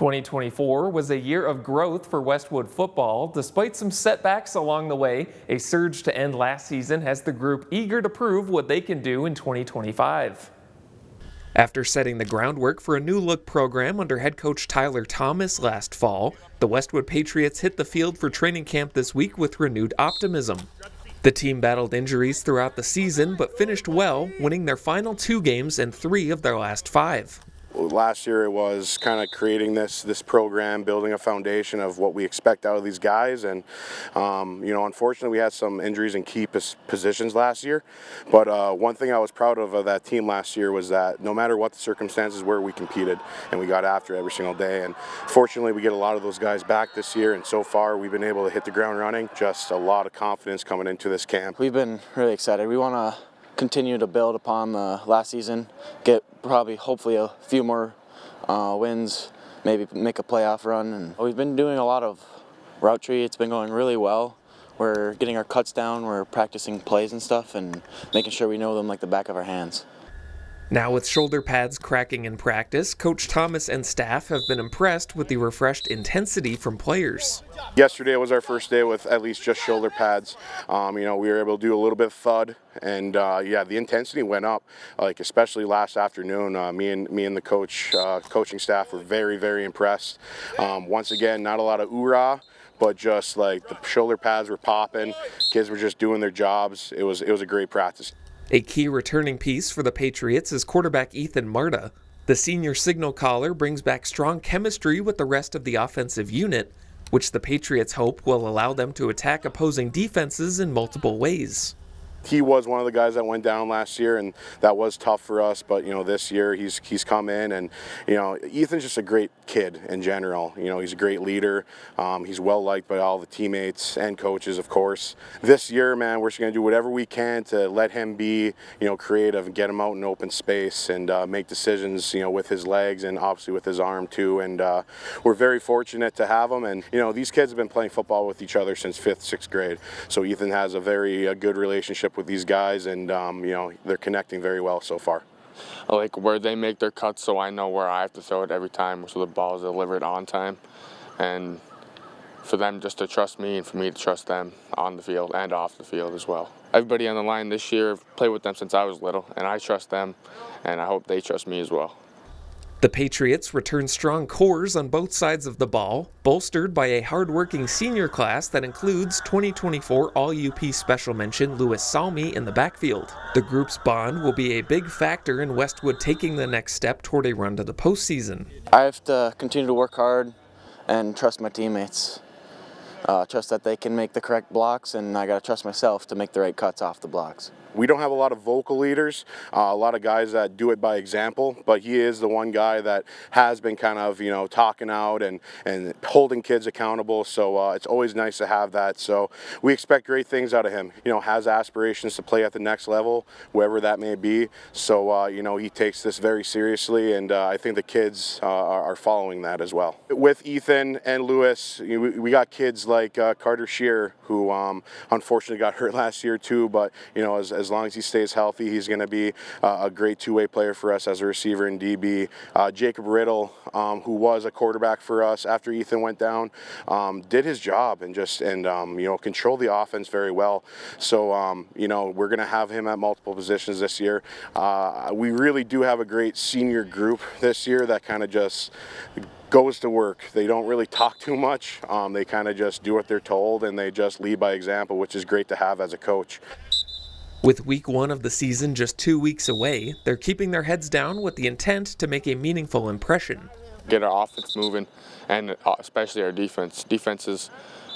2024 was a year of growth for Westwood Football. Despite some setbacks along the way, a surge to end last season has the group eager to prove what they can do in 2025. After setting the groundwork for a new-look program under head coach Tyler Thomas last fall, the Westwood Patriots hit the field for training camp this week with renewed optimism. The team battled injuries throughout the season but finished well, winning their final 2 games and 3 of their last 5. Last year it was kind of creating this program, building a foundation of what we expect out of these guys, and unfortunately we had some injuries in key positions last year. But one thing I was proud of that team last year was that no matter what the circumstances were, we competed and we got after it every single day. And fortunately we get a lot of those guys back this year, and so far we've been able to hit the ground running. Just a lot of confidence coming into this camp. We've been really excited. We want to continue to build upon the last season, get hopefully a few more wins, maybe make a playoff run. And we've been doing a lot of route tree. It's been going really well. We're getting our cuts down, we're practicing plays and stuff and making sure we know them like the back of our hands. Now with shoulder pads cracking in practice, Coach Thomas and staff have been impressed with the refreshed intensity from players. Yesterday was our first day with at least just shoulder pads. We were able to do a little bit of thud, and the intensity went up. Especially last afternoon, me and the coaching staff were very, very impressed. Once again, not a lot of oorah, but just like the shoulder pads were popping. Kids were just doing their jobs. It was a great practice. A key returning piece for the Patriots is quarterback Ethan Marta. The senior signal caller brings back strong chemistry with the rest of the offensive unit, which the Patriots hope will allow them to attack opposing defenses in multiple ways. He was one of the guys that went down last year, and that was tough for us. But this year he's come in, and Ethan's just a great kid in general. He's a great leader. He's well liked by all the teammates and coaches, of course. This year, man, we're just going to do whatever we can to let him be, creative and get him out in open space and make decisions, with his legs and obviously with his arm too. And we're very fortunate to have him. And these kids have been playing football with each other since 5th, 6th grade. So Ethan has a very good relationship with these guys, and they're connecting very well so far. I like where they make their cuts, so I know where I have to throw it every time, so the ball is delivered on time, and for them just to trust me and for me to trust them on the field and off the field as well. Everybody on the line this year, I've played with them since I was little, and I trust them, and I hope they trust me as well. The Patriots return strong cores on both sides of the ball, bolstered by a hard-working senior class that includes 2024 All-UP Special Mention Louis Salmi in the backfield. The group's bond will be a big factor in Westwood taking the next step toward a run to the postseason. I have to continue to work hard and trust my teammates. Trust that they can make the correct blocks, and I got to trust myself to make the right cuts off the blocks. We don't have a lot of vocal leaders, a lot of guys that do it by example, but he is the one guy that has been kind of, talking out and holding kids accountable, so it's always nice to have that. So we expect great things out of him. Has aspirations to play at the next level, wherever that may be. So, he takes this very seriously, and I think the kids are following that as well. With Ethan and Louis, we got kids like Carter Shear, who unfortunately got hurt last year too, but, as long as he stays healthy, he's going to be a great two-way player for us as a receiver and DB. Jacob Riddle, who was a quarterback for us after Ethan went down, did his job and controlled the offense very well. So, we're going to have him at multiple positions this year. We really do have a great senior group this year that kind of just goes to work. They don't really talk too much. They kind of just do what they're told, and they just lead by example, which is great to have as a coach. With week 1 of the season just 2 weeks away, they're keeping their heads down with the intent to make a meaningful impression. Get our offense moving, and especially our defense. Defense is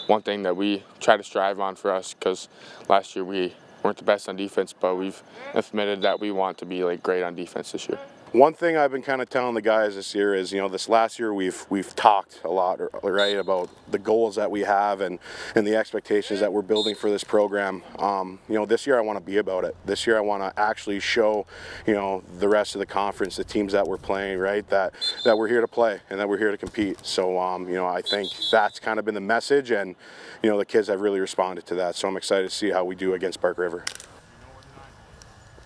one thing that we try to strive on for us, because last year we weren't the best on defense, but we've admitted that we want to be great on defense this year. One thing I've been kind of telling the guys this year is, this last year we've talked a lot, right, about the goals that we have and the expectations that we're building for this program. This year I want to be about it. This year I want to actually show, the rest of the conference, the teams that we're playing, right, that we're here to play and that we're here to compete. So, I think that's kind of been the message, and, the kids have really responded to that. So I'm excited to see how we do against Park River.